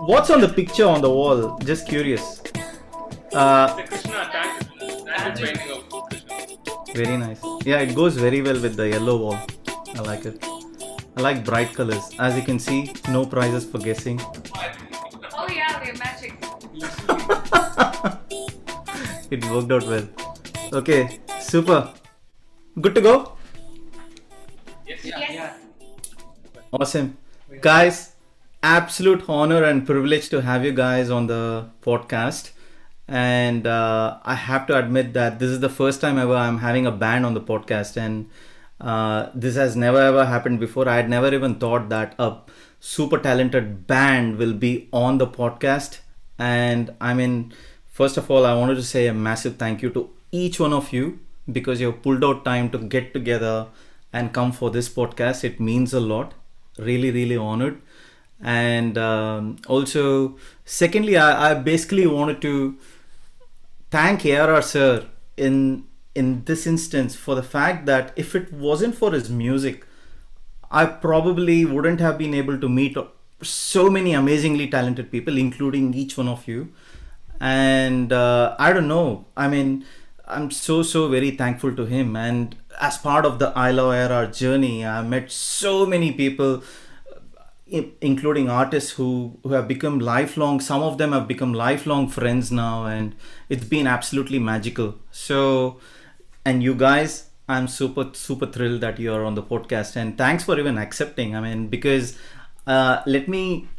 What's on the picture on the wall? Just curious. Uh, The Krishna tag painting of Krishna. Very nice. Yeah, it goes very well with the yellow wall. I like it. I like bright colors. As you can see, no prizes for guessing. Oh yeah, we're matching. It worked out well. Okay, super. Good to go? Yes. Awesome. Guys, absolute honor and privilege to have you guys on the podcast. And I have to admit that this is the first time ever I'm having a band on the podcast. And this has never ever happened before. I had never even thought that a super talented band will be on the podcast. And I mean, first of all, I wanted to say a massive thank you to each one of you because you've pulled out time to get together and come for this podcast. It means a lot. Really, really honored. And also, secondly, I basically wanted to thank A.R.R. sir in this instance for the fact that if it wasn't for his music, I probably wouldn't have been able to meet so many amazingly talented people, including each one of you. And I don't know. I mean, I'm so very thankful to him. And as part of the I Love ARR journey, I met so many people, including artists who have become lifelong. Some of them have become lifelong friends now, and it's been absolutely magical. So, and you guys, I'm super thrilled that you are on the podcast, and thanks for even accepting. I mean, because let me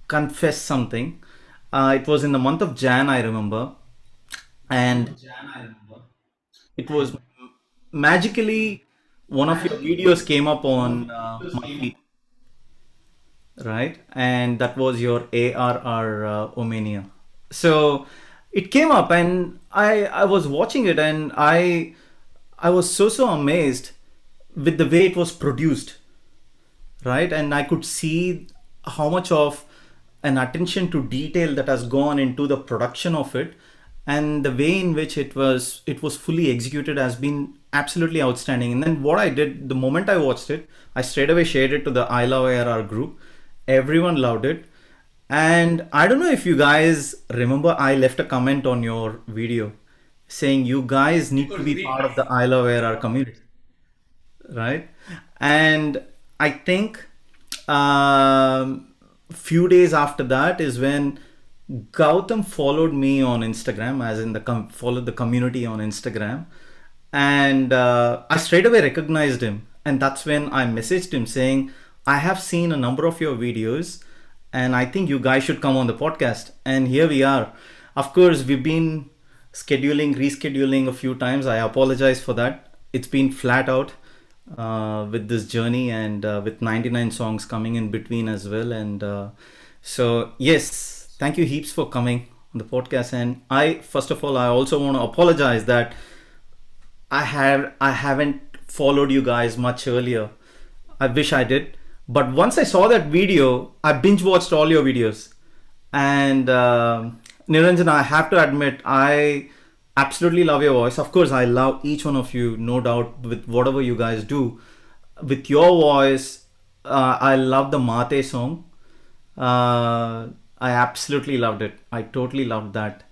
confess something. It was in the month of Jan, I remember, and it was magically one of your videos came up on my feed, right? And that was your ARR Omania. So it came up, and I was watching it, and I was so amazed with the way it was produced, right? And I could see how much of an attention to detail that has gone into the production of it, and the way in which it was fully executed has been absolutely outstanding. And then what I did the moment I watched it, I straight away shared it to the I Love ARR group. Everyone loved it. And I don't know if you guys remember, I left a comment on your video saying you guys need to be part of the I Love ARR community, right? And I think few days after that is when Gowtham followed me on Instagram, as in followed the community on Instagram, and I straight away recognized him, and that's when I messaged him saying, "I have seen a number of your videos, and I think you guys should come on the podcast." And here we are. Of course, we've been rescheduling a few times. I apologize for that. It's been flat out with this journey, and with 99 songs coming in between as well. And so, yes, thank you heaps for coming on the podcast. And first of all, I also want to apologize that I haven't followed you guys much earlier. I wish I did. But once I saw that video, I binge watched all your videos. And Niranjana, I have to admit, I absolutely love your voice. Of course, I love each one of you, no doubt, with whatever you guys do. With your voice, I love the Mate song. I absolutely loved it. I totally loved that.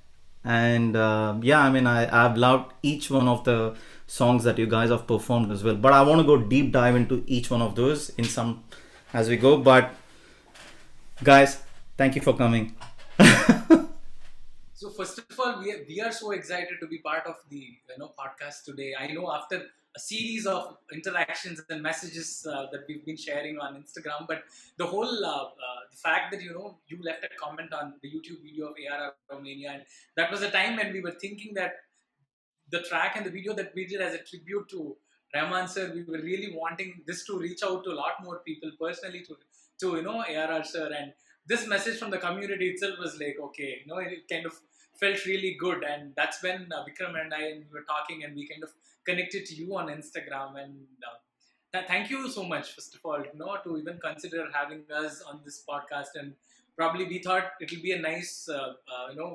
And yeah, I mean, I've loved each one of the songs that you guys have performed as well. But I want to go deep dive into each one of those in some as we go. But guys, thank you for coming. So first of all, we are so excited to be part of the podcast today. I know after a series of interactions and messages that we've been sharing on Instagram, but the whole the fact that you left a comment on the YouTube video of ARR Romania, and that was a time when we were thinking that the track and the video that we did as a tribute to Rahman sir, we were really wanting this to reach out to a lot more people personally to ARR sir, and this message from the community itself was like, okay, it kind of felt really good. And that's when Vikram and I were talking, and we kind of connected to you on Instagram. And thank you so much, first of all, to even consider having us on this podcast. And probably we thought it will be a nice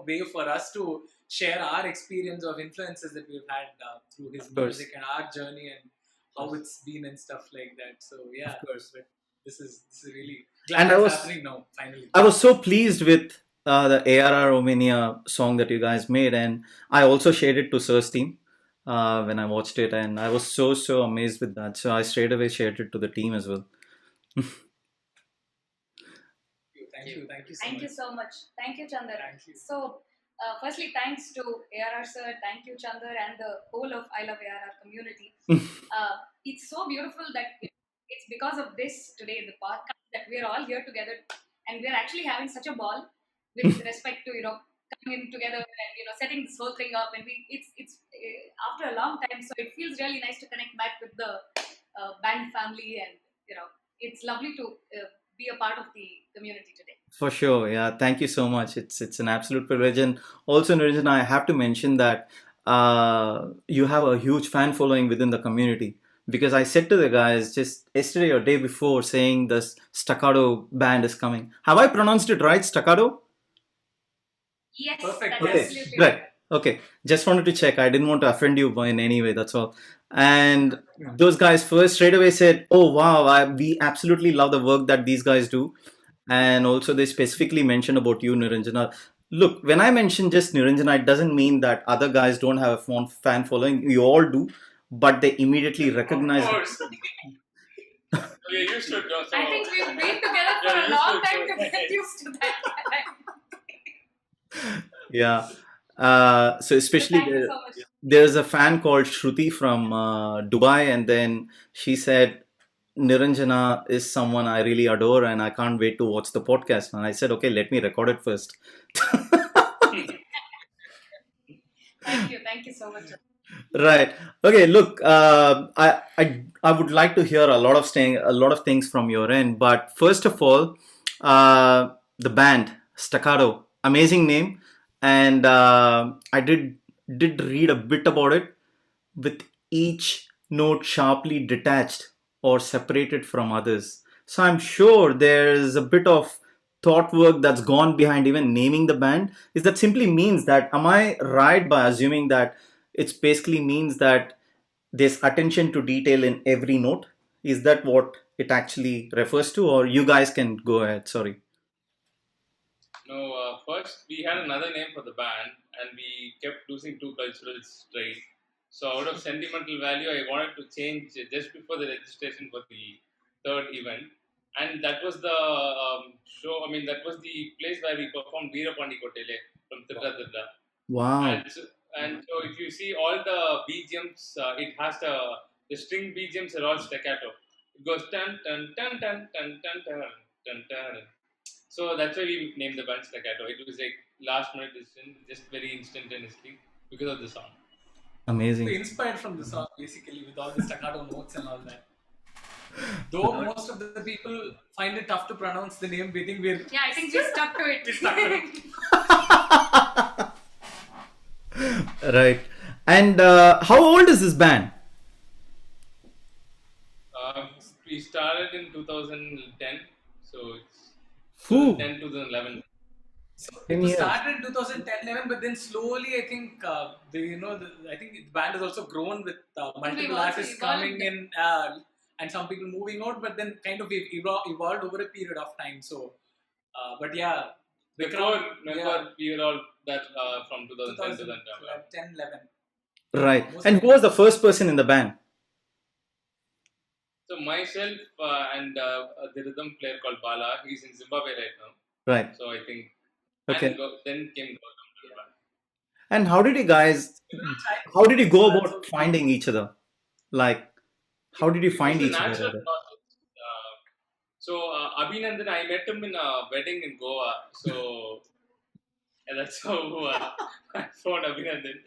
way for us to share our experience of influences that we've had through his Of course. music and our journey and how it's been and stuff like that. So yeah, Of course. but this is really Glad And I it's was happening now, finally. I was so pleased with the ARR Romania song that you guys made, and I also shared it to Sir's team when I watched it, and I was so amazed with that. So I straight away shared it to the team as well. Thank you so Thank much. you so much. Thank you, Chandar. Thank you. So, firstly, thanks to ARR sir. Thank you, Chandar, and the whole of I Love ARR community. It's so beautiful that it's because of this today, the podcast, that we're all here together, and we're actually having such a ball with respect to coming in together and setting this whole thing up. And it's after a long time, so it feels really nice to connect back with the band family, and it's lovely to be a part of the community today. For sure, yeah. Thank you so much. It's an absolute privilege, and also, Niranjana, I have to mention that you have a huge fan following within the community. Because I said to the guys just yesterday or day before, saying this Staccato band is coming. Have I pronounced it right, Staccato? Yes, Perfect. that's Okay, absolutely right. right. Okay, just wanted to check. I didn't want to offend you in any way. That's all. And those guys first straight away said, "Oh wow, we absolutely love the work that these guys do." And also, they specifically mentioned about you, Niranjana. Look, when I mention just Niranjana, it doesn't mean that other guys don't have a fan following. You all do, but they immediately recognize. Of course. We're used to it. So I think we've been together for Yeah, a you long should, time so- to get used to that. Yeah. So So especially thank you so much. there's a fan called Shruti from Dubai, and then she said Niranjana is someone I really adore, and I can't wait to watch the podcast. And I said, okay, let me record it first. Thank you so much. Right. Okay. Look, I would like to hear a lot of things from your end, but first of all, the band Staccato, amazing name, and I did read a bit about it, with each note sharply detached or separated from others. So I'm sure there's a bit of thought work that's gone behind even naming the band. Is that simply means that, am I right by assuming that it's basically means that there's attention to detail in every note? Is that what it actually refers to, or you guys can go ahead? Sorry. No, first we had another name for the band, and we kept losing two cultural straight. So out of sentimental value, I wanted to change just before the registration for the third event, and that was the show. I mean, that was the place where we performed Veerapandi Kotele from Tirra Tirra. Wow. And so if you see all the BGMs, it has the string BGMs are all staccato. It goes dun dun dun dun dun dun dun dun dun. So that's why we named the band Staccato. It was like last minute decision, just very instantaneously because of the song. We Amazing. inspired from the song basically with all the staccato notes and all that. Though most of the people find it tough to pronounce the name, we think we're Yeah, I think we stuck to it. we stuck to it. Right. And how old is this band? We started in 2010, so it's Whew. 2011. So 10 it was years. started in 2010-11, but then slowly I think I think the band has also grown with multiple also artists evolved. coming in and some people moving out, but then kind of we've evolved over a period of time. So, but yeah, Before, yeah, we were all that from 2010 to 2010, 11. Right. And who was the first person in the band? So myself and the rhythm player called Bala, he's in Zimbabwe right now. Right. So I think, Okay. and then came Gowtham to the band. And how did you go about finding each other? Like, how did you It find was a each natural other? process. So Abinandan, I met him in a wedding in Goa. So and that's how I found Abinandan.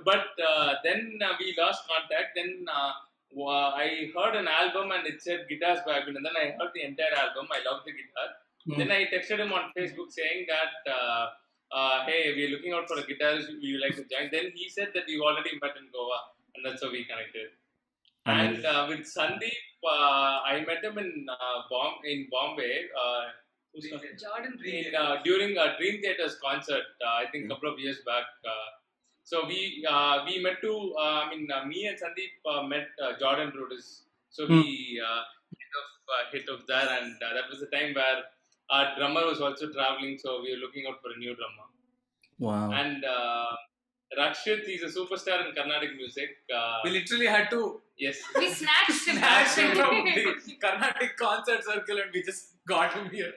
But then we lost contact. Then I heard an album and it said guitars by Abinandan. I heard the entire album. I loved the guitar. Then I texted him on Facebook saying that, hey, we're looking out for a guitarist. Would you like to join? Then he said that we already met in Goa, and that's how we connected. Amazing. And with Sandip, I met him in Bombay. Jordan During a Dream Theater's concert, I think a couple of years back. So we met to, me and Sandeep met Jordan Rhodes. So we kind of hit of that, and that was the time where our drummer was also traveling, so we were looking out for a new drummer. Wow. And Rakshith, he's a superstar in Carnatic music. We literally had to Yes. We snatched him. snatch him from the Carnatic concert circle and we just got him here.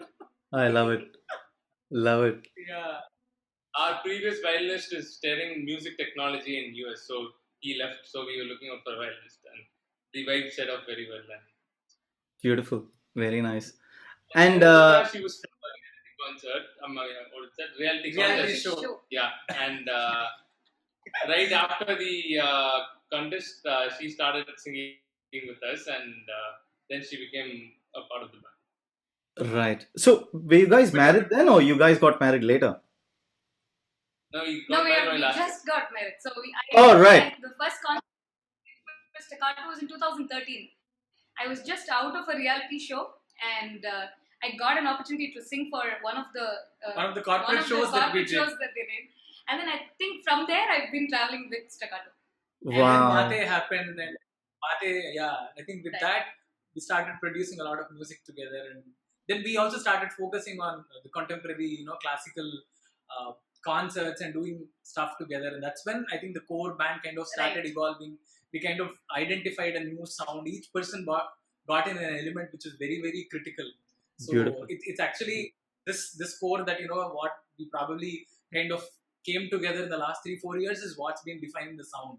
I love it. Love it. Yeah. Our previous violinist is studying music technology in US, so he left. So we were looking out for a violinist, and the vibe set up very well. And Beautiful. Very nice. And she was from a reality concert. What is that? Reality contest. show. Yeah, and right after the contest, she started singing with us, and then she became a part of the band. right. So were you guys married then, or you guys got married later? No, we No, got married we last year. just got married. So Oh, right. the first concert with Staccato was in 2013. I was just out of a reality show, and I got an opportunity to sing for one of the corporate shows that we did. shows that they did. And then I think from there I've been traveling with Staccato. And Wow. then Mate happened, and I think with that we started producing a lot of music together, and then we also started focusing on the contemporary, classical concerts and doing stuff together, and that's when I think the core band kind of started Right. evolving. We kind of identified a new sound. Each person got in an element which is very, very critical. So Beautiful. it's actually this core that what we probably kind of came together in the last 3-4 years is what's been defining the sound.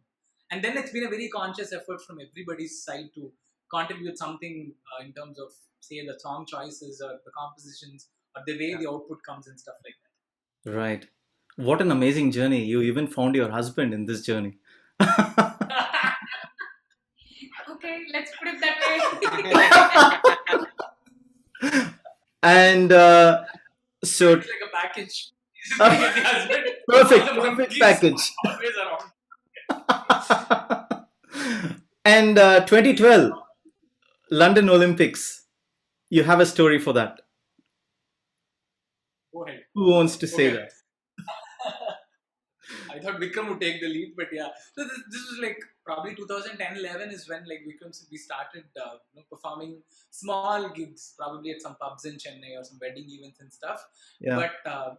And then it's been a very conscious effort from everybody's side to contribute something in terms of, say, the song choices or the compositions or the way the output comes and stuff like that. Right. What an amazing journey. You even found your husband in this journey. Okay, let's put it that way. And so It's like a package. The husband, perfect, all the perfect monkeys package. always around. And 2012 London Olympics. You have a story for that. Go ahead. Who wants to say Okay. that? I thought Vikram would take the lead, but yeah. So this was like probably 2010-11 is when like we started performing small gigs, probably at some pubs in Chennai or some wedding events and stuff. Yeah. But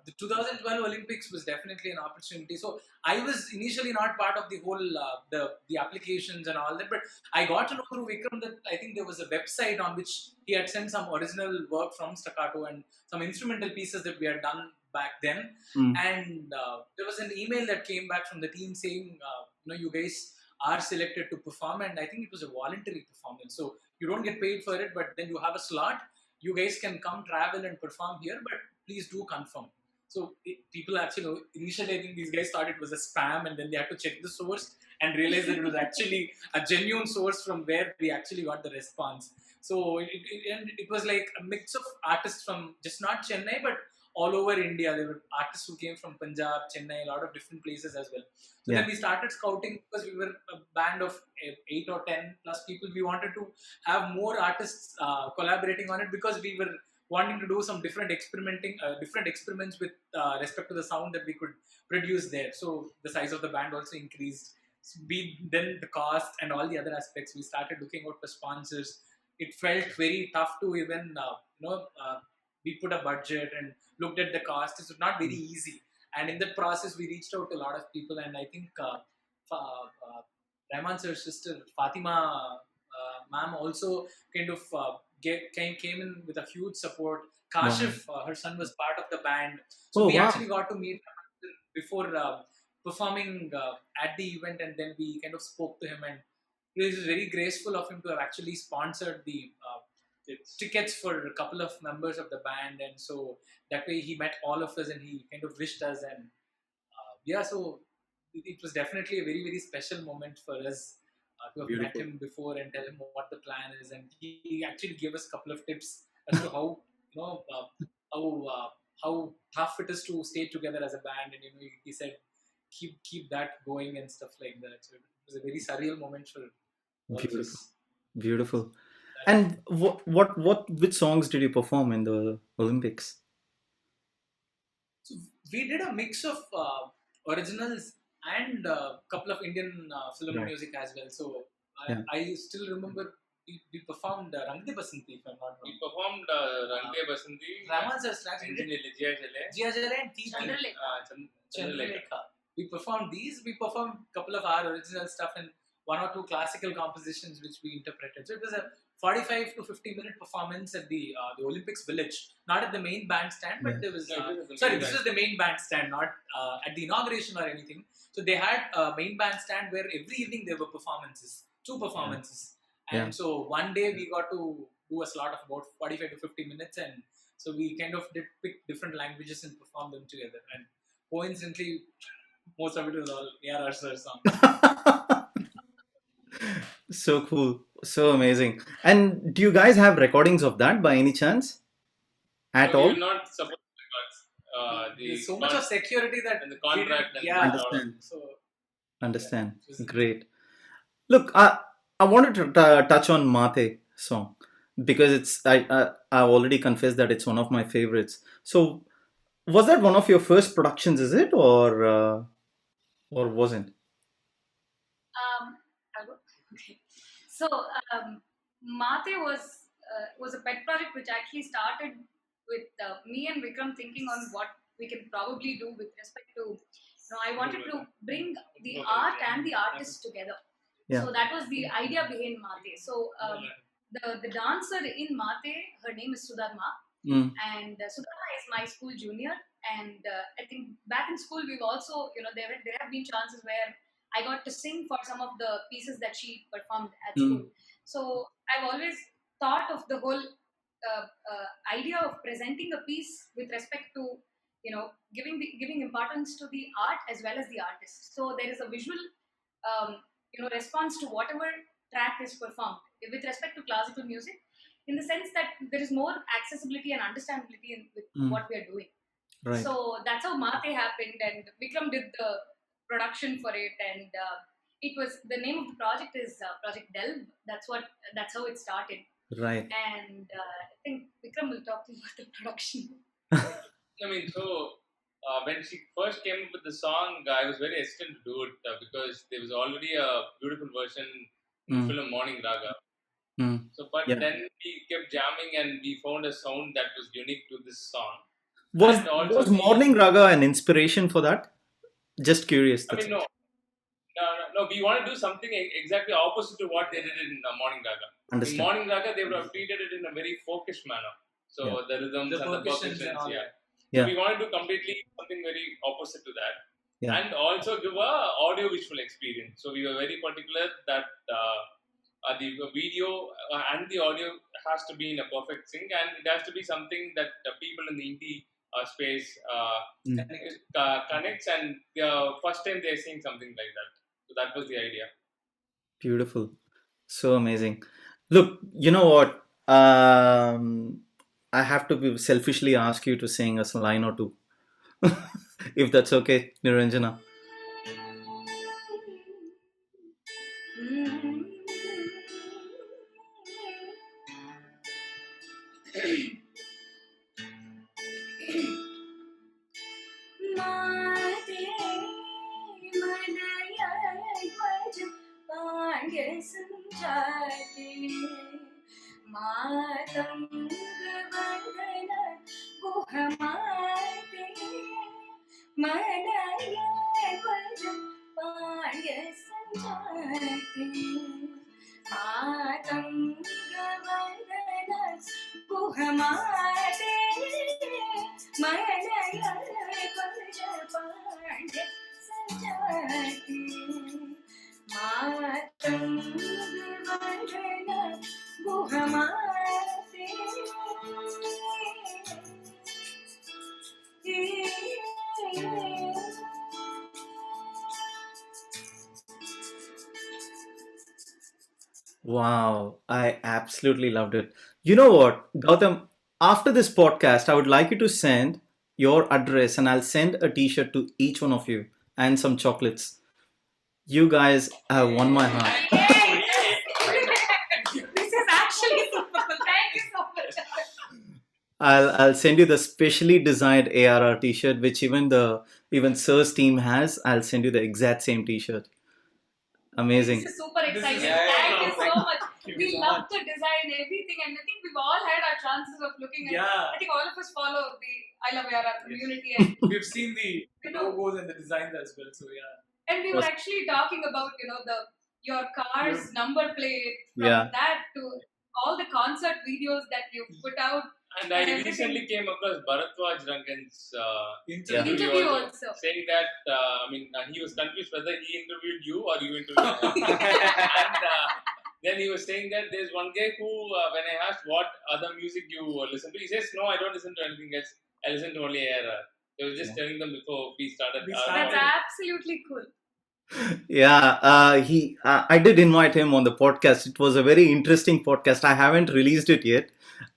the 2012 Olympics was definitely an opportunity. So I was initially not part of the whole the applications and all that, but I got to know through Vikram that I think there was a website on which he had sent some original work from Staccato and some instrumental pieces that we had done back then. And there was an email that came back from the team saying, you guys are selected to perform, and I think it was a voluntary performance. So you don't get paid for it, but then you have a slot. You guys can come travel and perform here, but please do confirm. So people actually, initially I think these guys thought it was a spam, and then they had to check the source and realize that it was actually a genuine source from where we actually got the response. So it was like a mix of artists from just not Chennai, but all over India. There were artists who came from Punjab, Chennai, a lot of different places as well. So then we started scouting because we were a band of 8 or 10 plus people. We wanted to have more artists collaborating on it because we were wanting to do some different experiments with respect to the sound that we could produce there. So the size of the band also increased. Then the cost and all the other aspects, we started looking out for sponsors. It felt very tough to even, we put a budget and looked at the cost. It was not very easy. And in that process, we reached out to a lot of people. And I think Rahman sir's sister, Fatima ma'am, also kind of came in with a huge support. Kashif, her son, was part of the band. So we actually got to meet him before performing at the event, and then we kind of spoke to him, and it was very graceful of him to have actually sponsored the tickets for a couple of members of the band, and so that way he met all of us and he kind of wished us, and so it was definitely a very, very special moment for us to have met him before and tell him what the plan is, and he actually gave us a couple of tips as to how how tough it is to stay together as a band, and he said keep that going and stuff like that. So it was a very surreal moment for all of us. Beautiful. And which songs did you perform in the Olympics? So we did a mix of originals and a couple of Indian film music as well. So I still remember we performed Rang De Basanti, if I'm not We wrong. performed Rang De Basanti, Rahman sir's tracks. We did Engineer Jia Jale, Jia Jale and Tea Chandralekha. Chandralekha. Chandralekha. We performed these. We performed a couple of our original stuff and one or two classical compositions which we interpreted. So it was a 45 to 50-minute performance at the Olympics Village, not at the main bandstand, but there was. No, it was at the Sorry, main this was the main bandstand, not at the inauguration or anything. So they had a main bandstand where every evening there were performances, 2 performances, and so one day we got to do a slot of about 45 to 50 minutes, and so we kind of did pick different languages and perform them together. And coincidentally, most of it was all A.R.R. sir songs. So cool. So amazing. And do you guys have recordings of that by any chance? At So all? we were not supposed to record. There's so much of security that and the contract and yeah. Understand. So Understand. it was- Great. Look, I wanted to touch on Mate song because I've already confessed that it's one of my favorites. So was that one of your first productions, is it, or wasn't? I'll go. Okay. So Mate was a pet project which actually started with me and Vikram thinking on what we can probably do with respect to. I wanted to bring the art and the artist together. Yeah. So that was the idea behind Mate. So the dancer in Mate, her name is Sudharma, Mm. and Sudharma is my school junior. And I think back in school we've also, there have been chances where I got to sing for some of the pieces that she performed at school. So I've always thought of the whole idea of presenting a piece with respect to, giving importance to the art as well as the artist. So there is a visual, response to whatever track is performed with respect to classical music, in the sense that there is more accessibility and understandability with what we are doing. Right. So that's how Mate happened, and Vikram did the production for it, and it was, the name of the project is Project Delve. That's how it started. Right. And I think Vikram will talk to you about the production. I mean, so when she first came up with the song, I was very hesitant to do it because there was already a beautiful version in the film Morning Raga. So, but Yeah. then we kept jamming and we found a sound that was unique to this song. Was And also was the- Morning Raga an inspiration for that? Just curious. I mean, no. We want to do something exactly opposite to what they did in Morning Raga. In Understand. Morning Raga, they would have treated it in a very folkish manner. So the rhythms The and the percussions and percussions, all yeah. that. Yeah. So we want to do completely something very opposite to that. Yeah. And also give a audio-visual experience. So we were very particular that the video and the audio has to be in a perfect sync, and it has to be something that people in the indie space connects, and first time they're seeing something like that. So that was the idea. Beautiful. So amazing. Look, you know what? I have to selfishly ask you to sing us a line or two. If that's okay, Niranjana. Wow, I absolutely loved it. You know what, Gautam, after this podcast, I would like you to send your address and I'll send a t-shirt to each one of you and some chocolates. You guys have won my heart. This is actually super cool. Thank you so much. I'll send you the specially designed ARR t-shirt, which even Sir's team has. I'll send you the exact same t-shirt. Amazing. This is super exciting. yeah, Thank yeah, you so much. Thank you We so love much. the design, everything, and I think we've all had our chances of looking at. Yeah. I think all of us follow the I Love ARR community, and We've seen the logos and the designs as well. So yeah. And we were actually talking about your car's number plate, from Yeah. that to all the concert videos that you put out. And I recently came across Bharadwaj Rangan's Interview also. saying that he was confused whether he interviewed you or you interviewed him. And then he was saying that there's one guy who, when I asked what other music you listen to, he says, no, I don't listen to anything else. I listen to only ARR. I was just telling them before we started. That's absolutely cool. Yeah, I did invite him on the podcast. It was a very interesting podcast. I haven't released it yet,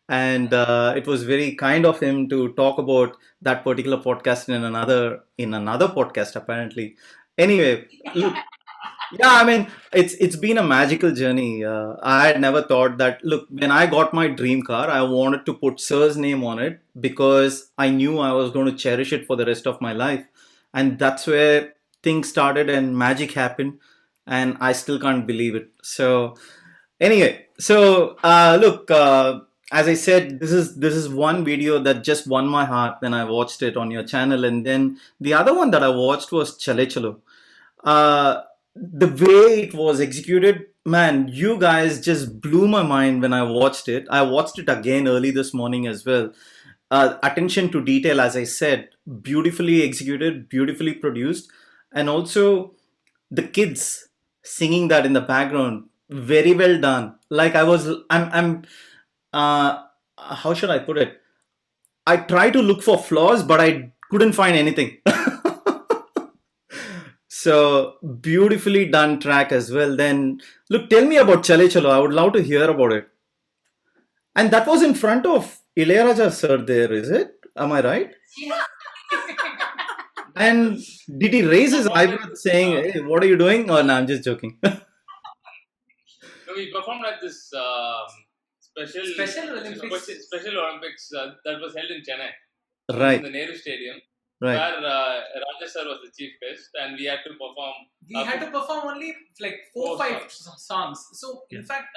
and it was very kind of him to talk about that particular podcast in another podcast. Apparently, anyway, look, yeah, I mean, it's been a magical journey. I had never thought that. Look, when I got my dream car, I wanted to put Sir's name on it because I knew I was going to cherish it for the rest of my life, and that's where things started and magic happened, and I still can't believe it. So anyway, so look, as I said, this is one video that just won my heart when I watched it on your channel, and then the other one that I watched was Chale Chalo. The way it was executed, man, you guys just blew my mind when I watched it. I watched it again early this morning as well. Attention to detail, as I said, beautifully executed, beautifully produced, and also the kids singing that in the background, very well done. Like I'm how should I put it? I try to look for flaws, but I couldn't find anything. So beautifully done track as well. Then look, tell me about Chale Chalo. I would love to hear about it. And that was in front of Ilayaraja sir there, is it? Am I right? Yeah. And did he raise his eyebrow saying, hey, what are you doing? Or no, I'm just joking. So we performed at this Special Olympics that was held in Chennai. Right. In the Nehru Stadium. Right. Where Raja sir was the chief guest, and we had to perform. We had to perform only like 4-5 songs. So in fact,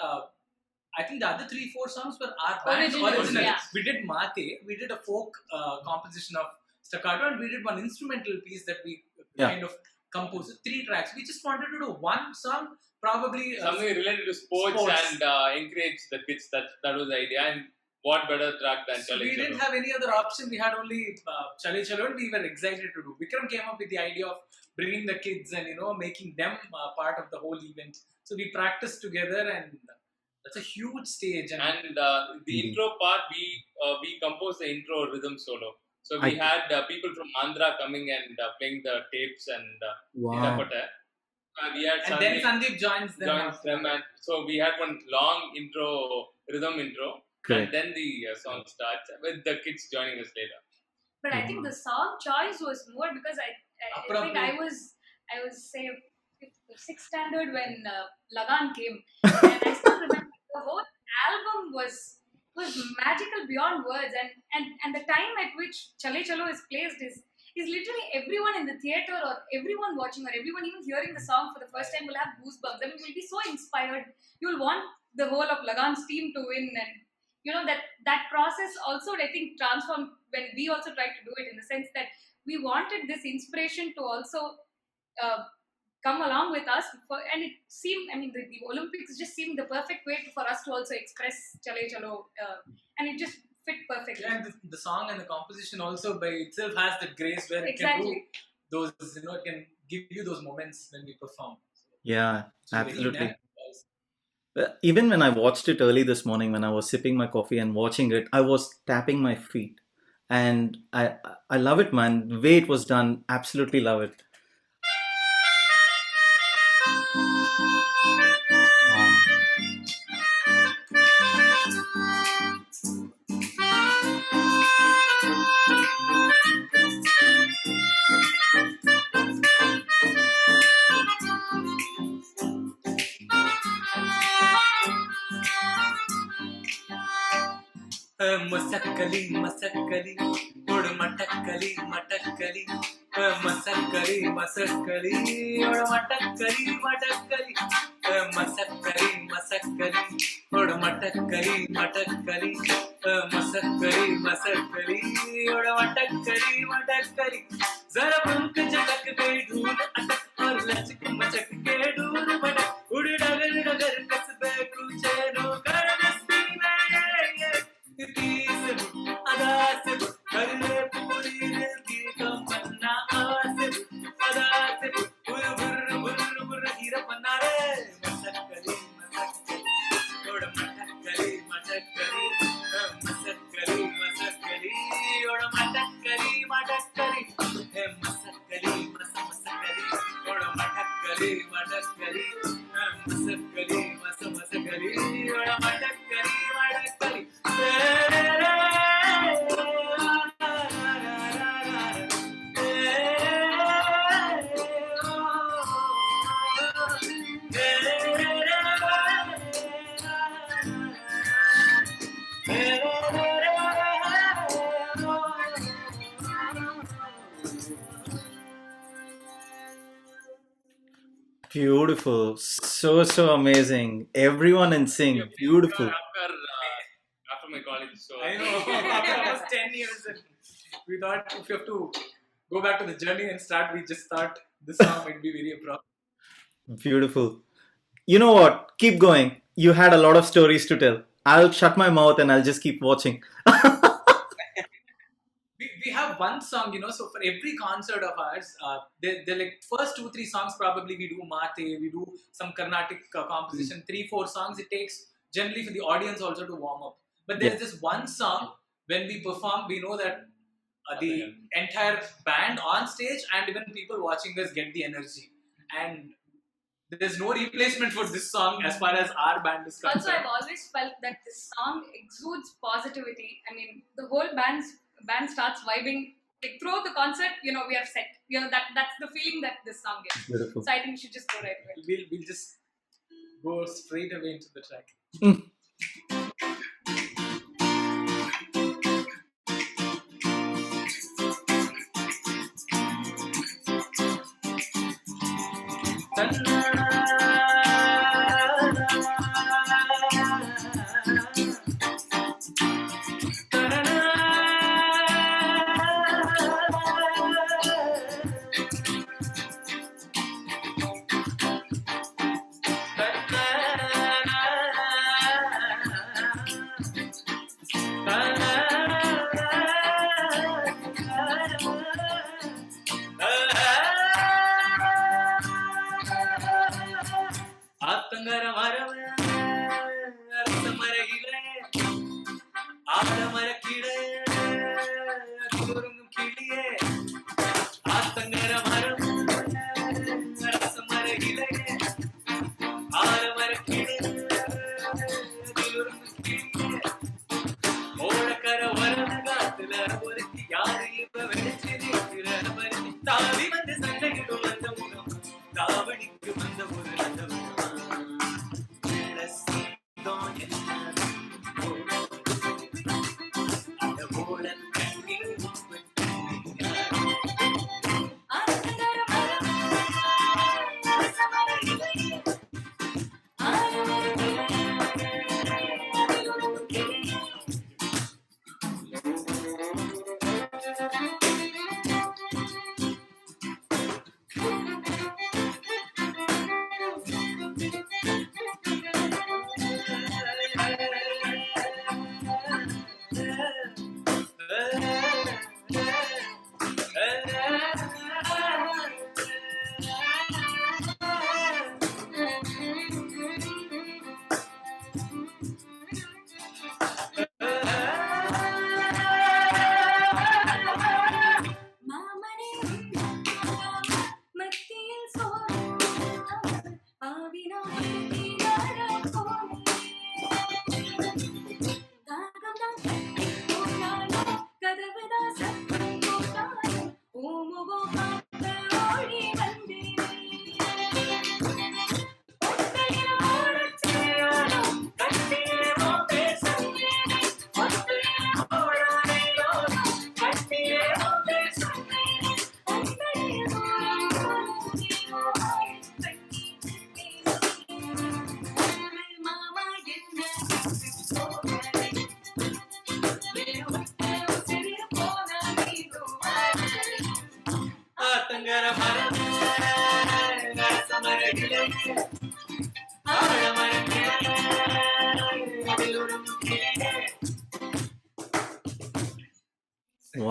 I think the other 3-4 songs were our band original. Yeah. We did Mate, we did a folk composition of Staccato, and we did one instrumental piece that we kind of composed. 3 tracks. We just wanted to do one song, probably something related to sports. And encourage the kids. That was the idea. And what better track than Chale Chalo? We didn't have any other option. We had only Chale Chalo, and we were excited to do. Vikram came up with the idea of bringing the kids and making them part of the whole event. So we practiced together, and that's a huge stage. And the intro part, we composed the intro rhythm solo. So we had people from Andhra coming and playing the tapes and wow. We had and then Sandip joins them. And so we had one long rhythm intro. Correct. And then the song starts with the kids joining us later. But I think the song choice was more because I think I was say 5th or 6th standard when Lagan came, and I still remember the whole album was magical beyond words, and the time at which Chale Chalo is placed is literally everyone in the theatre or everyone watching or everyone even hearing the song for the first time will have goosebumps. I mean, you'll be so inspired. You'll want the whole of Lagan's team to win, and that process also, I think, transformed when we also tried to do it, in the sense that we wanted this inspiration to also come along with us, and it seemed, I mean, the Olympics just seemed the perfect way for us to also express Chale Chalo, and it just fit perfectly. Yeah, and the song and the composition also by itself has that grace where it can do those, it can give you those moments when we perform. Yeah, absolutely. Even when I watched it early this morning, when I was sipping my coffee and watching it, I was tapping my feet. And I love it, man. The way it was done, absolutely love it. Masakali, odu matakali, masakali, odu matakali, masakali, मटकरी मटकरी मसकरी मसकरी और मटकरी मटकरी जरा पंख झटक दे ढूंढ अटक और लचक मचक के ढूंढ भटक उड़ डगर डगर कसबे कूचे नो कर मस्ती में ये तीस अदा से कर ले पूरी दिल की तमन्ना आसे अदा से बुर बुर बुर बुर हीरा बना रे मसकरी और मटकरी मटकरी मसकरी मसकरी और मटकरी मटकरी हे मसकरी मसकरी और मटकरी मटकरी मसकरी मसकरी और मटकरी मटकरी Beautiful. So amazing. Everyone in sync. Beautiful. After my college, so I know. After almost 10 years, and we thought if you have to go back to the journey and start, we just thought this song might be very appropriate. Beautiful. You know what? Keep going. You had a lot of stories to tell. I'll shut my mouth and I'll just keep watching. We have one song, so for every concert of ours, they're like first 2-3 songs probably we do Mate, we do some Carnatic composition, 3-4 songs it takes generally for the audience also to warm up. But there's this one song when we perform, we know that the entire band on stage and even people watching us get the energy. And there's no replacement for this song as far as our band is concerned. Also, I've always felt that this song exudes positivity. I mean, the whole band starts vibing. Like throughout the concert, we are set. That's the feeling that this song gives. Beautiful. So I think we should just go right away. We'll just go straight away into the track.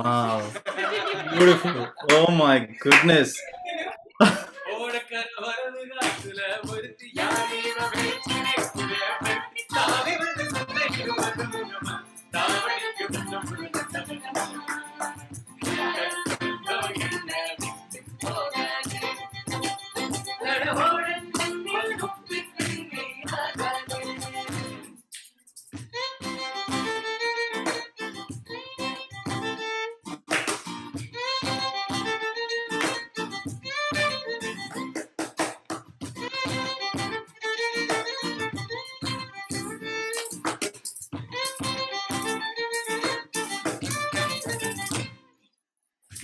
Wow. Beautiful. Oh my goodness. ஓடக்கர வரதுகாத்துல ஒருத்தி யாரீவ வேச்சினை குடியவர்த்தி தாவி வந்து சந்தைக்கு வருமுகமா தாவடிக்கு முன்னமுழுத்தவனமா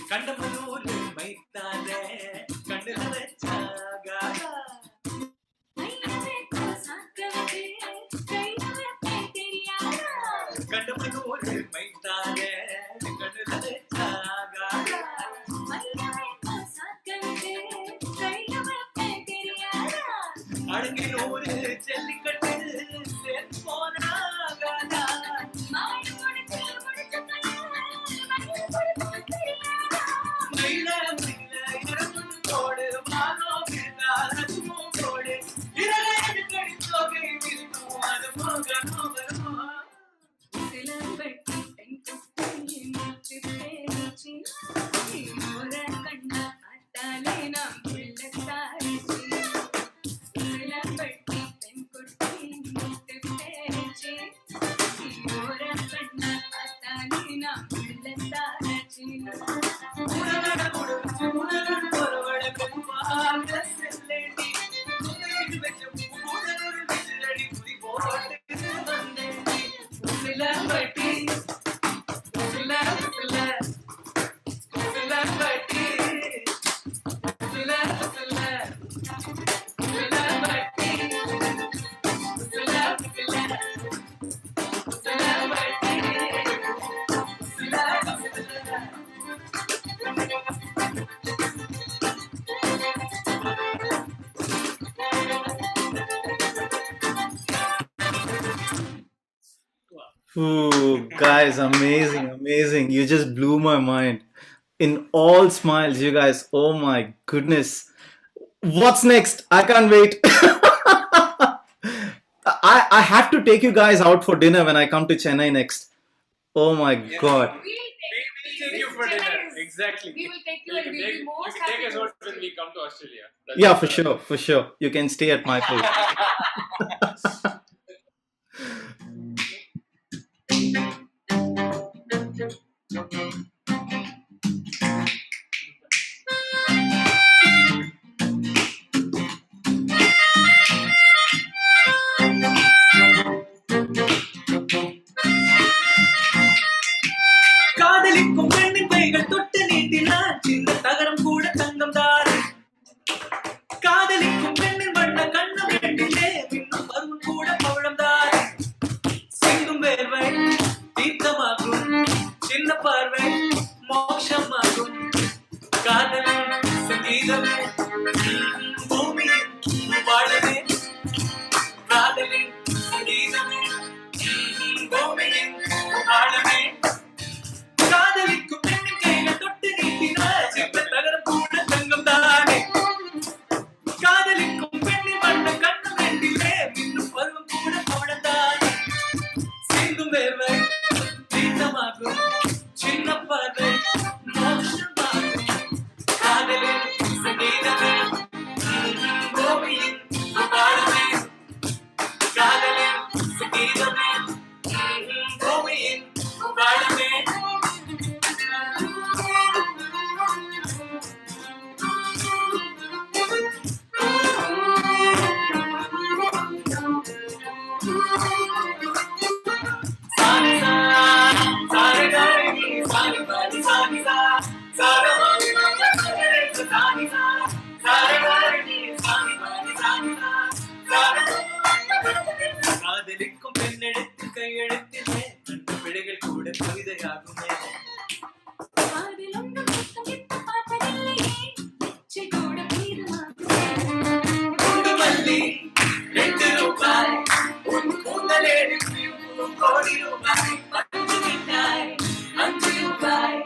கண்டமனூரு மைத்தானே கண்டுல வச்சாகா கண்டமனூரு மைத்தானே கண்டுல வச்சாகா அடங்கினூரு ஜல்லிக்கட்டு சேர்த்து போனாகா Ooh, guys, amazing, amazing. You just blew my mind. In all smiles, you guys. Oh my goodness. What's next? I can't wait. I have to take you guys out for dinner when I come to Chennai next. Oh my God. We'll Take take you for dinner. Chennai is- Exactly. We will take you You and can we'll take, be you most can take happy us to out when we come to Australia. That's Yeah, it. for sure, for sure. You can stay at my place. காதலிக்கும் பெண்ணின் கைகள் தொட்டு நீட்டினார் சின்ன தகரம் கூட தங்கம் தானே காதலிக்கும் பெண்ணின் வண்ண கண்ணம் ரெண்டிலே இன்னும் பருவம் கூட பவழம் தானே சிந்தும் வேர்வை தீர்த்தமாகும் சின்ன பார்வை மோட்சமாகும் காதலின் சங்கீதமே பூமியின் வாழவே காதலின் சங்கீதமே பூமியின் வாழவே காதலிக்கும் பெண்ணின் கைகள் தொட்டு நீட்டினார் சின்ன தகரம் கூட தங்கம் தானே காதலிக்கும் பெண்ணின் வண்ண கண்ணம் ரெண்டிலே இன்னும் பருவம் கூட பவழம் தானே சிந்தும் வேர்வை தீர்த்தமாகும் சின்ன பார்வை மோட்சமாகும் காதலின் சங்கீதமே பூமியின் வாழவே காதலின் சங்கீதமே பூமியின் வாழவே காதலிக்கும் பெண்ணெடுத்து கையெழுத்திலே கண்ட பிழைகள் கூட கவிதையாகுமே குண்டு மல்லி 2 ரூபாய் உன் கூந்தலேடு கோடி ரூபாய் 5 ரூபாய்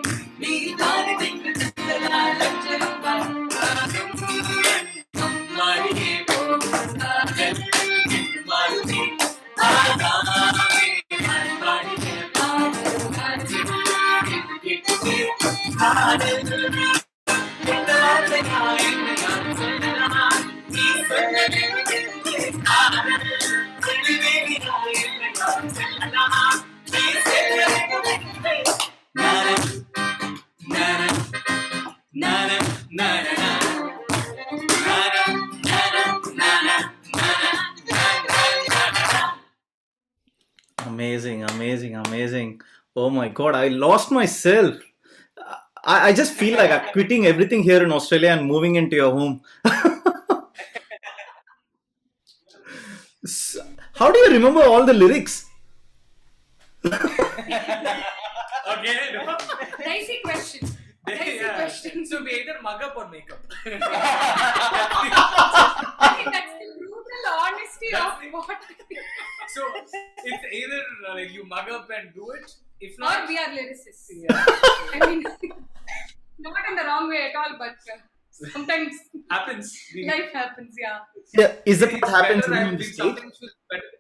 Amazing. Oh my God, I lost myself. I just feel like I'm quitting everything here in Australia and moving into your home. S- How do you remember all the lyrics? Okay. No. Dicey question. So we either mug up or make up. I think that's the brutal honesty of what. So it's either like you mug up and do it. If Or not, we are lyricists. yeah, I mean, not in the wrong way at all, but sometimes happens. life happens, yeah. Yeah, is that It's what happens better even and in the we States? sometimes feel better.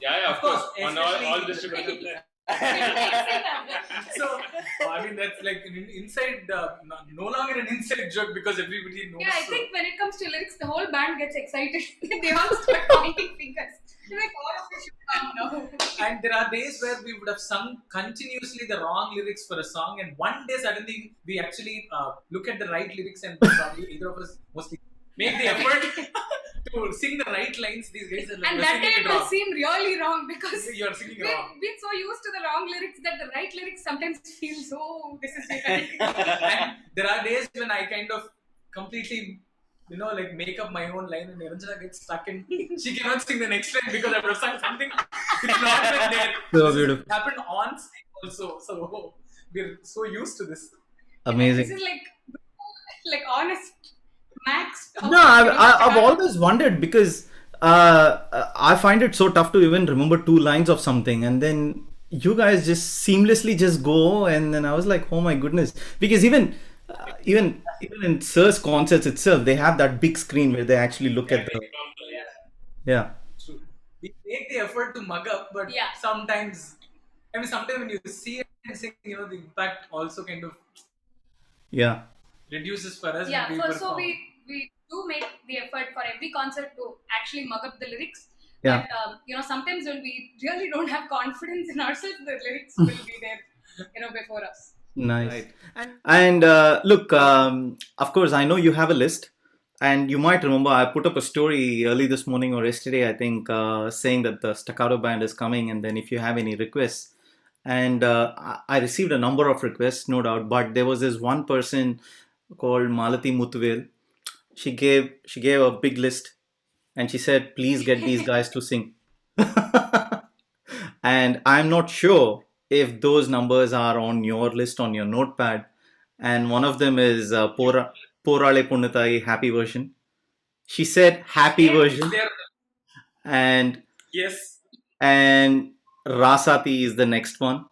Yeah, of course. On all especially- distributors. So I mean that's like an inside, no longer an inside joke because everybody knows. Yeah, I so- think when it comes to lyrics, the whole band gets excited. They all start pointing fingers. They're like, all of you should come now. And there are days where we would have sung continuously the wrong lyrics for a song, and one day suddenly we actually look at the right lyrics and probably either of us mostly make the effort to sing the right lines. These guys are like, And "We're that singing day it it will wrong." seem really wrong because You're singing we've wrong. been so used to the wrong lyrics that the right lyrics sometimes feel so, this is it. And there are days when I kind of completely, like make up my own line, and Niranjana gets stuck in. She cannot sing the next line because I would have sung something. It's not been there. So This beautiful. happened on stage also, so we're so used to this. Amazing. This is like honest max. No, I've always wondered because I find it so tough to even remember two lines of something, and then you guys just seamlessly just go, and then I was like, oh my goodness, because even in Sir's concerts itself, they have that big screen where they actually look at the yeah. True. We make the effort to mug up, but Yeah. sometimes when you see it and sing, the impact also kind of Yeah. reduces for us. Yeah, when we so perform. we do make the effort for every concert to actually mug up the lyrics. Yeah. But sometimes when we really don't have confidence in ourselves, the lyrics will be there, before us. Nice. Right. And look, of course, I know you have a list, and you might remember I put up a story early this morning or yesterday, I think, saying that the Staccato band is coming, and then if you have any requests. And I received a number of requests, no doubt, but there was this one person called Malati Muthuvel. She gave a big list, and she said, please get these guys to sing. And I'm not sure if those numbers are on your list on your notepad. And one of them is Porale Punnatai happy version. She said happy version, There, and yes. Rasati is the next one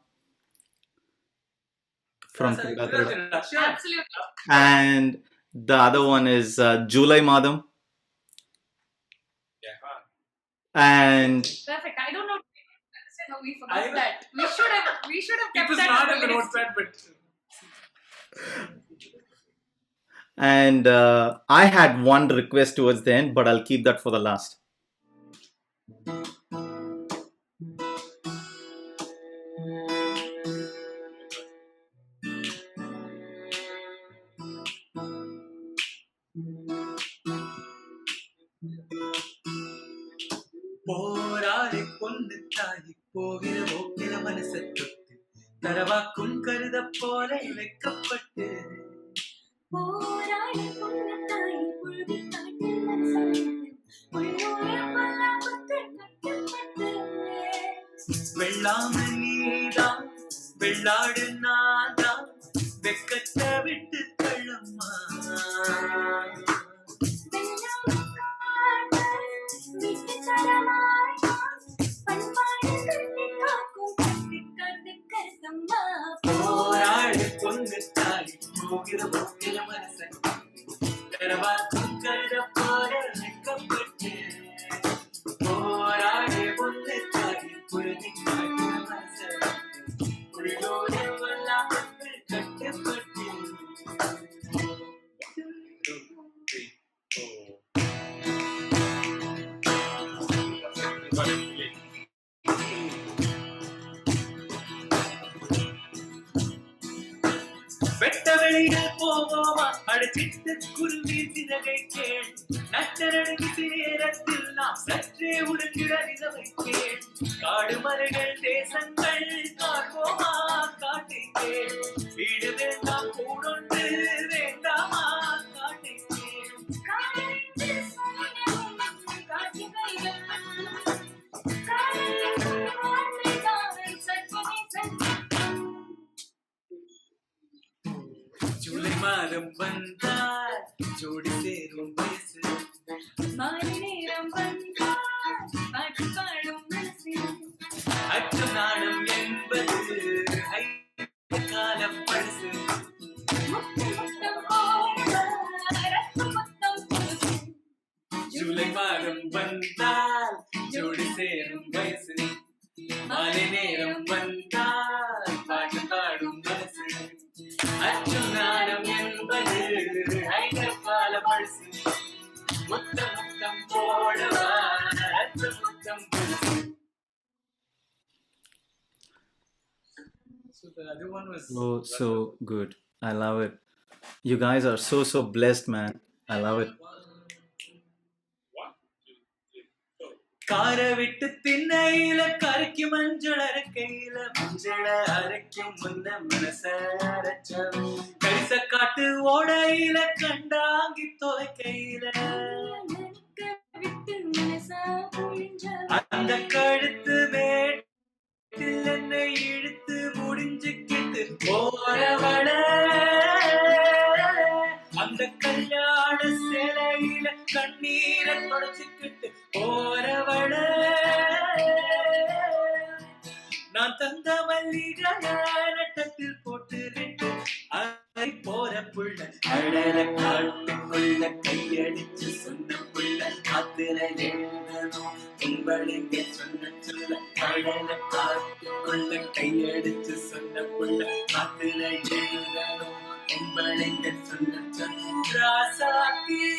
from Sure. Absolutely. and the other one is July Madam, Yeah. and Perfect. I don't know how we I forgot know. that. We should have It kept was that not on in the list. notepad, but I had one request towards the end, but I'll keep that for the last. போராளி பொண்ணு தாயி போகிற போக்கிற மனச தொட்டு தரவாக்கும் கருத போல வைக்கப்பட்டு போராளி பொண்ணு தாய் புழுதி காட்டில் மனசளித்து உள்ளூர பல்லாபத்து கட்டுப்பட்டு வெள்ளாம நீதான் வெள்ளாடு நாதான் வெக்கத்தை விட்டு தள்ளம்மா போராளி பொண்ணு தாயி போகிற போக்கிற மனச தரவாக்கும் கருத போல வைக்கப்பட்டு போராளி பொண்ணு தாயி புழுதி காட்டின மனச உள்ளூர பல்லாபத்து கட்டுப்பட்டு 2, 3, 4. வெட்ட வெளியில் போவோமா அடிச்சிட்டு குருவி சிறகை கேள் நட்டரடி நேரத்தில் நாம் சற்றே உருங்கிட நிலவைக்கேள் காடு மலைகள் தேசங்கள் காண்போமா காட்டிக்கேள் வீடு வேண்டாம் கூடொன்று வேண்டாமா காட்டிக்கேள் ஜூலை மாதம் வந்தால் ஜோடி சேரும் வயசு மாலை நேரம் வந்தால் பாட்டு பாடும் மனசு அச்சம் நாணம் என்பது காலம் பழசு ஜூலை மாதம் வந்தால் ஜோடி சேரும் வயசு மாலை நேரம் வந்தால் பாட்டு பாடும் மனசு அச்சம் நாணம் என்பது கால பழசு முத்தம் முத்தம் போடவா முத்தம் பழசு. So the other one was So good. I love it. You guys are so blessed, man. I love it. கார விட்டு திண்ணையில கரைக்கு மஞ்சள் அரைக்கையில மஞ்சள அரைக்கும் முன்ன மனச கரிச காட்டு ஓடையில கண்டாங்கி தொலைக்கையில அந்த கழுத்து மேட்டில் என்னை இழுத்து முடிஞ்சுக்கிட்டு போறவள அந்த கல்யாண சேலையில கண்ணீரை தொடச்சுக்கிட்டு போறவள நான் தந்த மல்லிகைய நட்டத்தில் போட்டு விட்டு அதை போற புள்ள அழல காட்டுக்குள்ள கையடிச்சு சொன்ன புள்ள காத்துல எழுதணும் உங்களுங்க சொன்ன சொல்ல அழல காட்டுக்குள்ள கையடிச்சு சொன்ன புள்ள காத்துல எழுதணும் உங்களுங்க சொன்ன சொல்ல ராசாக்கிய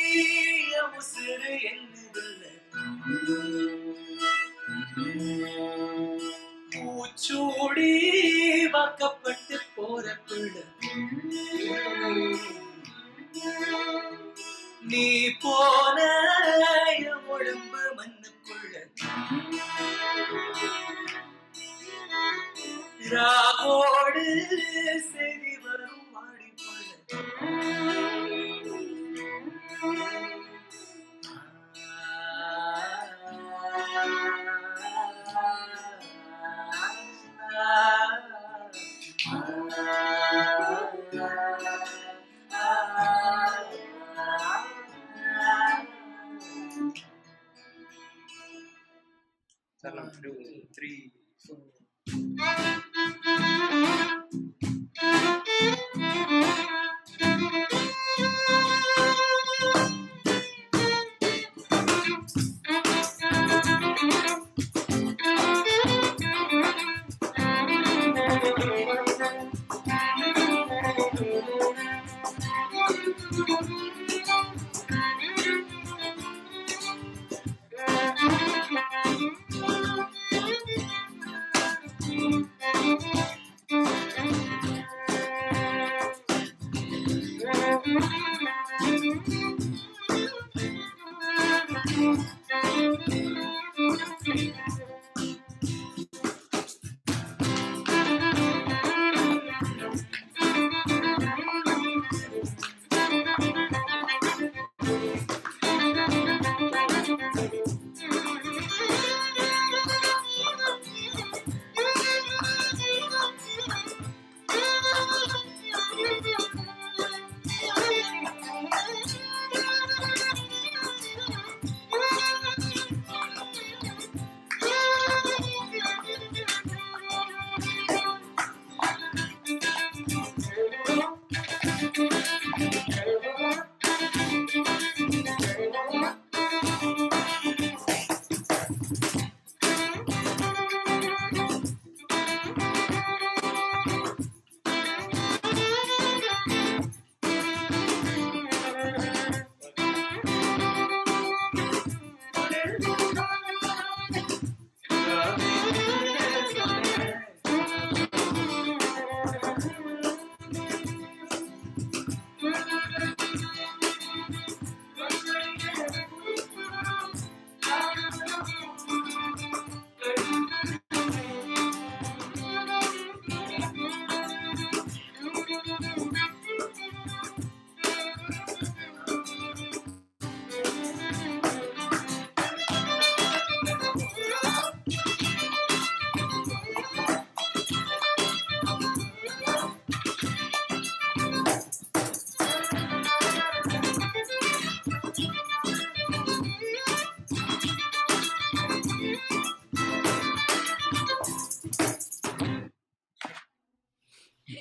உசுறு என்னதில்லை பூச்சூடி வாக்கப்பட்டு போற பிள்ளை நீ போன உடம்பு மண்ணுக்குள்ள ராவோடு சரி வரும் வாடி Salam 2, 3, 4.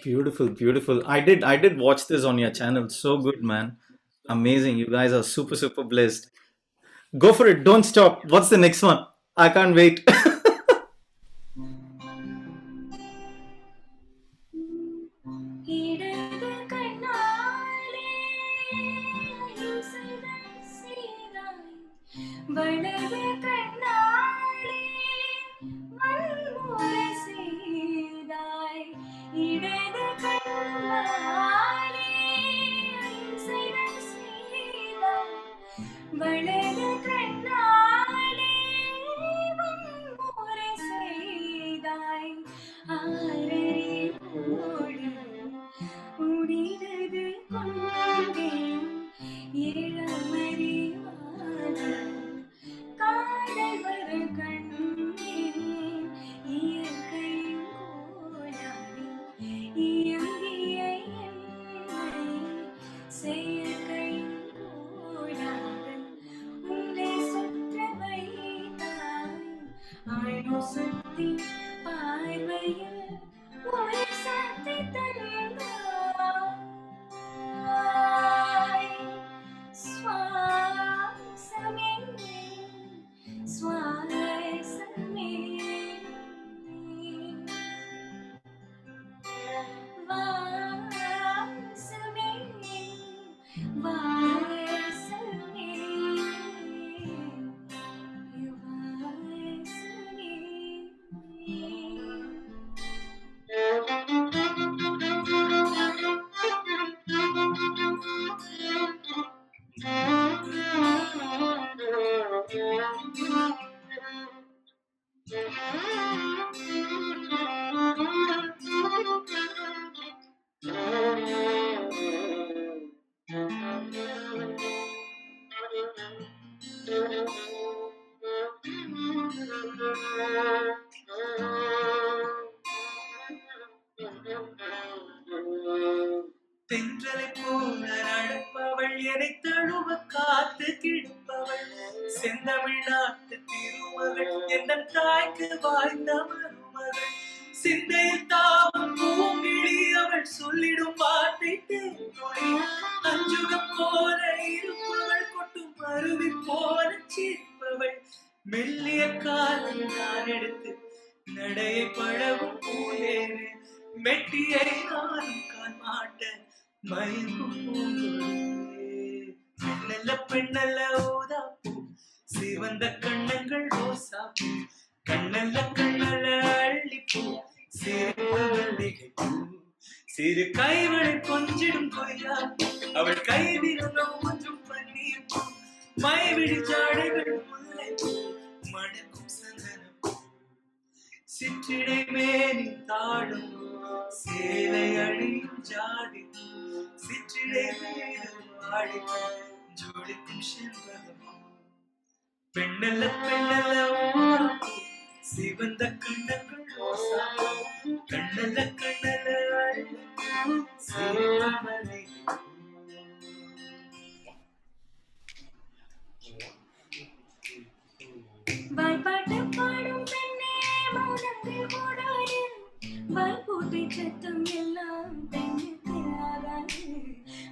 Beautiful, beautiful. I did watch this on your channel. So good, man. Amazing. You guys are super, super blessed. Go for it. Don't stop. What's the next one? I can't wait. இடது கண்ணாலே அகிம்சைகள் செய்தாய், வலது கண்ணாலே வன்முறை செய்தாய். இடது கண்ணாலே அகிம்சைகள் செய்தாய், வலது கண்ணாலே வன்முறை செய்தாய். ஆரறிவோடு முடிதது கொண்டேன் ஏழமறிவாத காதல் வர கண்டேன். இயற்கையின் கோலாடி இயங்கிய என்னை செயற்கையின் கோலாக உன்னை சுற்ற வைத்தாய். ஆயுள் சக்தி பார்வையில் ஒரு சக்தி தந்தாய். சுவாசமே சுவாசமே வாசமே வாசமே தென்றலை போல நடப்பவள், என்னை தழுவ காத்து கிடப்பவள், செந்தமிழ்நாட்டு திருமகள், என் தாய்க்கு வாய்ந்த மருமகள். சிந்தையில் தாவும் பூங்கிழி, அவள் சொல்லிடும் வார்த்தை தேன்மொழி. அஞ்சுகம் போல இருப்பவள், கொட்டும் அருவி போல சிரிப்பவள். மெல்லிய காலை நான் எடுத்து நடையை பழகும் பூலேறு, மெட்டியை நானும் கால் மாட்ட மயங்கும் பூங்குழலே. பெண்ணல்ல பெண்ணல்ல ஊதாப்பூ, சிவந்த கண்ணங்கள் ரோசாப்பூ, கண்ணல்ல கண்ணல்ல அள்ளிப்பூ, சிறு மல்லிகைப்பூ. சிறு கைவளை கொஞ்சிடும் கொய்யாப்பூ, அவள் கைவிரலும் கொஞ்சம் பன்னீர்ப்பூ, மைவிழி ஜாடைகள் முல்லைப்பூ, மணக்கும் சந்தனப்பூ. சிற்றிடை மேனி தாடும் சேலை அணியும் ஜாதி, சிற்றிடை மேலும் ஆடிக்கும் ஜோடிக்கும் செல்வதமோ. பெண்ணல்ல பெண்ணல்ல ஊராப்பூ, சிவந்த கண்ணங்கள் ரோசாப்பூ, கண்ணல்ல கண்ணல்ல அள்ளிப்பூ, சிறு மல்லிகைப்பூ. வாய்ப்பாட்டு பாடும் பெண்ணே மௌனங்கள் கூடாது, வாய்ப்பூட்டை சத்தம் எல்லாம் பெண்ணுக்கு ஆகாது.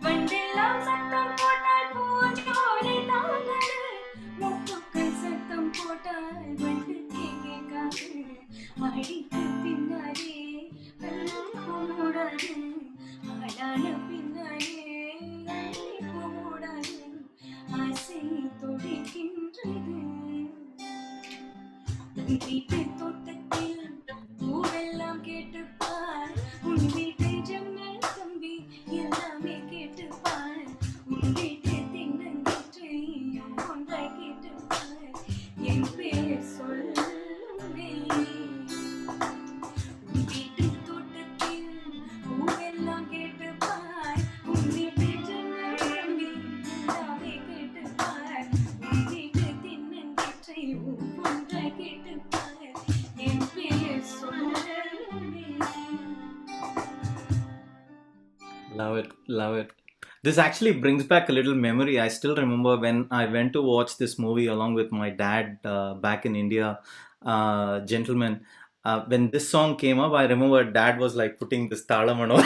வண்டெல்லாம் சத்தம் போட்டால் பூஞ்சோலை தாங்காது, முப்புக்கள் சத்தம் போட்டால் வண்டுக்கே கேட்காது. அடிக்கு பின்னாலே அள்ளிப்பூ மூடாது, ஆளான பின்னாலே அள்ளிப்பூ மூடாது. ஆசை துடிக்கின்றது வீட்டு தோட்டத்தில் பூவெல்லாம் கேட்டுப்பார், உன் வீட்டை ஜன்னல் கம்பி எல்லாமே கேட்டுப்பார், உன் வீட்டு தின்னங்கீற்றை ஒன்றாய் கேட்டுப்பார். என் பேர் சொல்லுமே. உன் வீட்டு தோட்டத்தில் பூவெல்லாம் கேட்டுப்பார், உன் வீட்டு ஜன்னல் கம்பி எல்லாமே கேட்டுப்பார், உன் வீட்டு தின்னங்கீற்றை ஒன்றாய் கேட்டுப்பார். என் பேர் சொல்லுமே. Love it, love it. This actually brings back a little memory. I still remember when I went to watch this movie along with my dad back in India, Gentleman. when this song came up, I remember Dad was like putting this talam and all.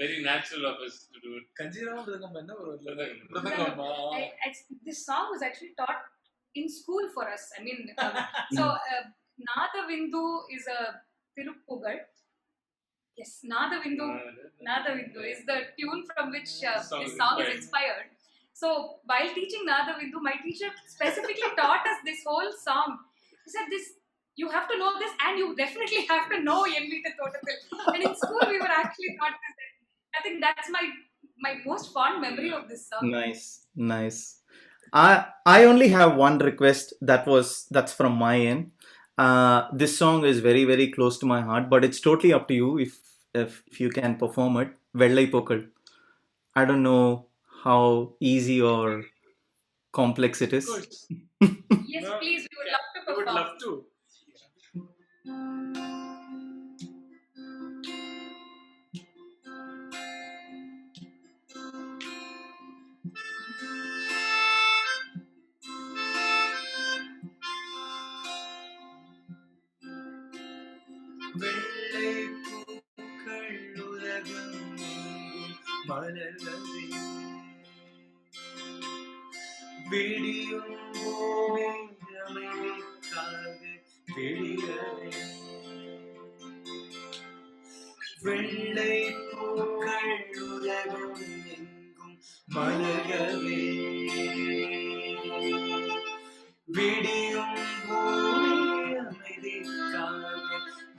Very natural of us to do it. Kanjirama Mridangam enna oru Mridangam. Mridangam. This song was actually taught in school for us. I mean, Nada Vindu is a Tiruppugal. Yes, Nada Vindu is the tune from which this song is inspired. So, while teaching Nada Vindu, my teacher specifically taught us this whole song. He said, you have to know this, and you definitely have to know Yenvita Thotathil. And in school, we were actually taught this. I think that's my most fond memory of this song. Nice. I only have one request that's from my end. This song is very, very close to my heart, but it's totally up to you if you can perform it. Vellai Pokal. I don't know how easy or complex it is. Of course. Yes, please, we would love to I perform. would love to. வெள்ளை பூக்கள் உலகம் எங்கும் மலர்ந்தது விடியும் பூமி அமைதிக்காக விடியவே வெள்ளை பூக்கள் உலகம் எங்கும் மலரவே விடியும் பூமி அமைதிக்காக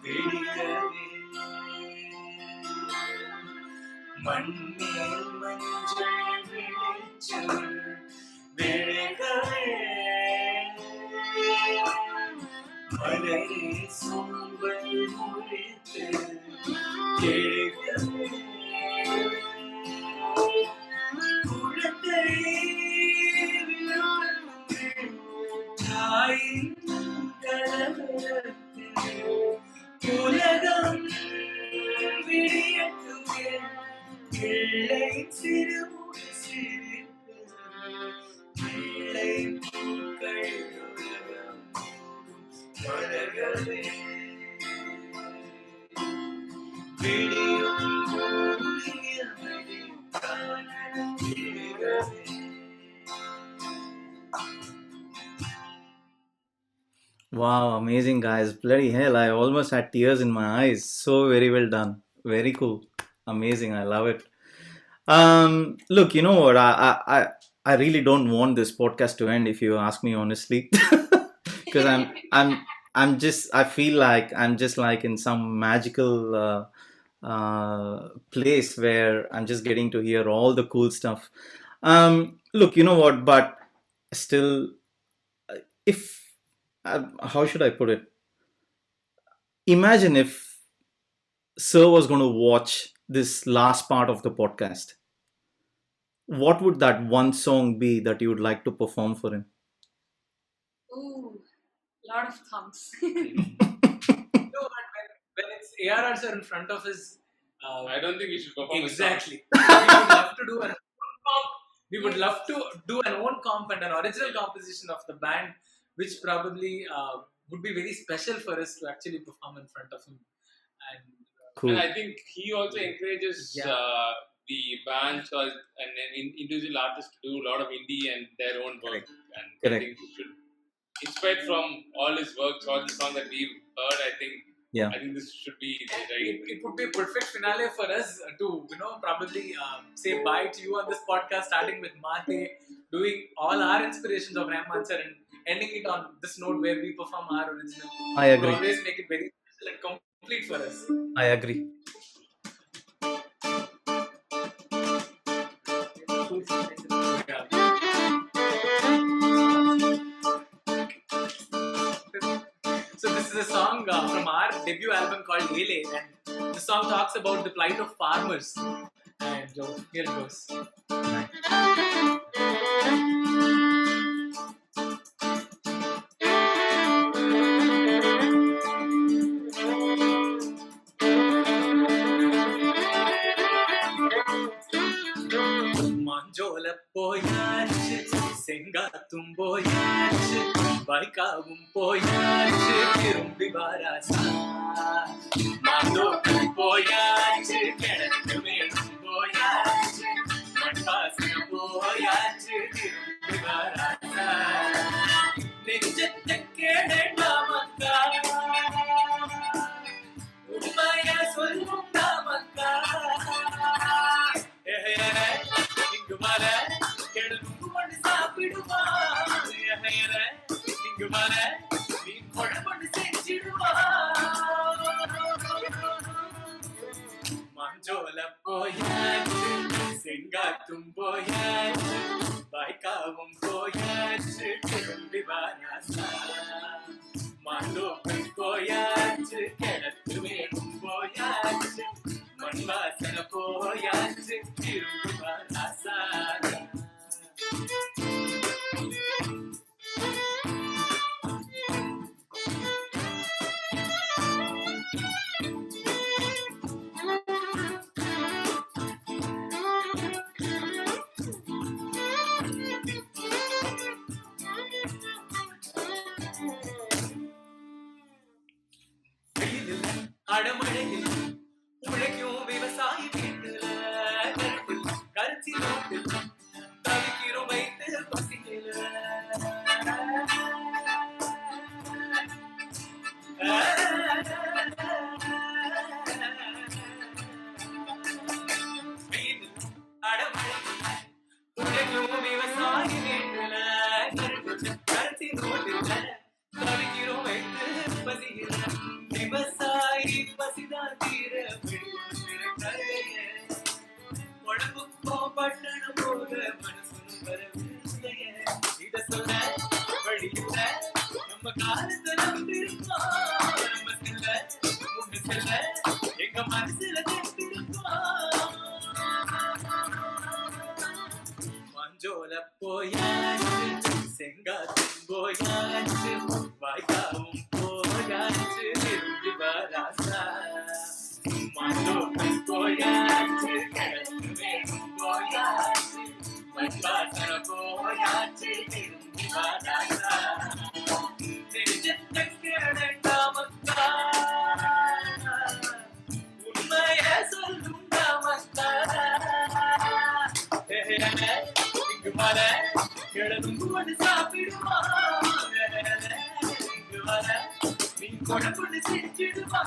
விடியவே மண்ணில் மஞ்சள் வெளிச்சம் விழகவே மலரே சோம்பல் முறித்து எழுகவே குழந்தை தாயின் கலகத்தில் உலகம் விடியட்டுமே பிள்ளை சிறுமுடி சிரிப்பு பிள்ளை பூக்கள் உலகம் மலரவே விடியும் பூமி அமைதிக்காக விடியவே. Wow, amazing guys. Bloody hell, I almost had tears in my eyes. So very well done. Very cool. Amazing. I love it. Look, you know what? I really don't want this podcast to end, if you ask me honestly. Because I feel like I'm just like in some magical place where I'm just getting to hear all the cool stuff. Look, you know what? But still, if how should I put it? Imagine if Sir was going to watch this last part of the podcast. What would that one song be that you would like to perform for him? Ooh, lot of thumbs. No, but when it's ARR sir in front of his, I don't think we should perform exactly. We would love to do an own comp. We would love to do an own comp and an original composition of the band, which probably would be very special for us to actually perform in front of him. And Cool. And I think he also encourages the bands and individual artists to do a lot of indie and their own work. And Correct. I think we should inspire from all his works, all the songs that we've heard. I think this should be the right. it would be a perfect finale for us to, probably say bye to you on this podcast, starting with Mate, doing all our inspirations of Rahman sir and ending it on this note where we perform our original. I agree. We always make it very special and complete for us. I agree. So this is a song from our debut album called Hele, and the song talks about the plight of farmers. And here it goes. Manjola poyache senga பூங்காத்தும் போயாச்சு வைகாவும் போயாச்சு திரும்பி வாராசா மாந்தோட்டம் போயாச்சு கிழக்கு மேலும் போயாச்சு மண்பாசனம் போயாச்சு திரும்பி வாராசா நெஞ்சத்தை கேடா மக்கா உண்மைய சொல்லும் மக்கா இங்கு வர எழுந்து கொண்டு சாப்பிடுவா இங்கு வர நீ குழம்பு செஞ்சிடுவா மஞ்சோல போயாச்சு செங்காத்தும் போயாச்சு வைகாவும் போயாச்சு திரும்பி வாராசா மாந்தோப்பை போயாச்சு கிழக்கு வேணும் போயாச்சு மண்வாசன போயாச்சு திரும்பி வாராசா அடமழையில் உழைக்கும் விவசாயி வீட்டுல கருச்சி நோட்டில் தவிக்கிறோம் வைத்து பசிக்கல அடமழையில் உழைக்கும் விவசாயி வீட்டுல கருச்சி நோட்டில் தவிக்கிறோம் வைத்து பசிக்கல விவசாயி பசிதான் தீர உடம்புக்கோ பட்டணம் போக மனசும் வரவில்லையே இத சொல்ல வழியில நம்ம காலத்தை நம்பிருக்கோம் நம்ம செல்ல முன்னு செல்ல எங்க மனசுல கெட்டிருக்கோம் மஞ்சோல போயாச்சு செங்காத்தும் போயாச்சு வாய்க்காவும் போயாச்சு திரும்பி வாராசா மாந்தோப்பை போயாச்சு கிழக்கு வேணும் போயாச்சு மண்பாசன போயாச்சு திரும்பி வாராசா நெஞ்சத்தை கேடா மக்கா உண்மைய சொல்லும் மக்கா இங்கு வர கிழதும் கொண்டு சாப்பிடுவா இங்கு வர நீ குழம்பு செஞ்சிடுவா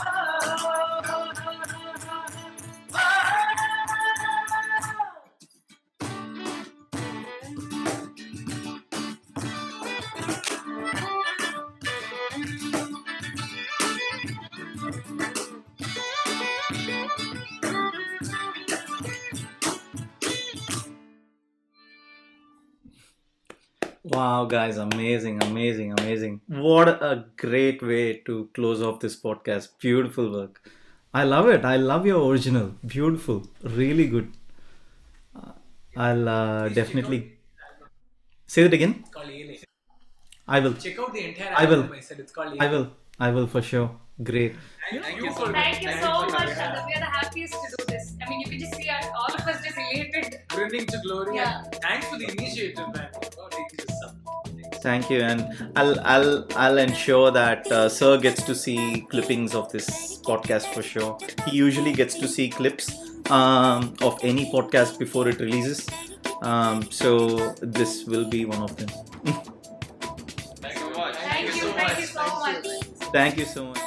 Wow, guys, amazing, amazing, amazing. What a great way to close off this podcast. Beautiful work. I love it. I love your original. Beautiful. Really good. I'll definitely say it again. It's called A.R.RAHMAN. I will. Check out the entire I will. album. I said it's called I will. I will for sure. Great. Thank you for Thank you so much, Sandip. We are the happiest to do this. I mean, you can just see all of us just elated. bringing to glory. Yeah. And thanks for the initiative, man. Oh, thank you so much. Thank you, and I'll ensure that Sir gets to see clippings of this podcast for sure. He usually gets to see clips of any podcast before it releases. So this will be one of them. Thank you so much. Thank you so much. Thank you so much.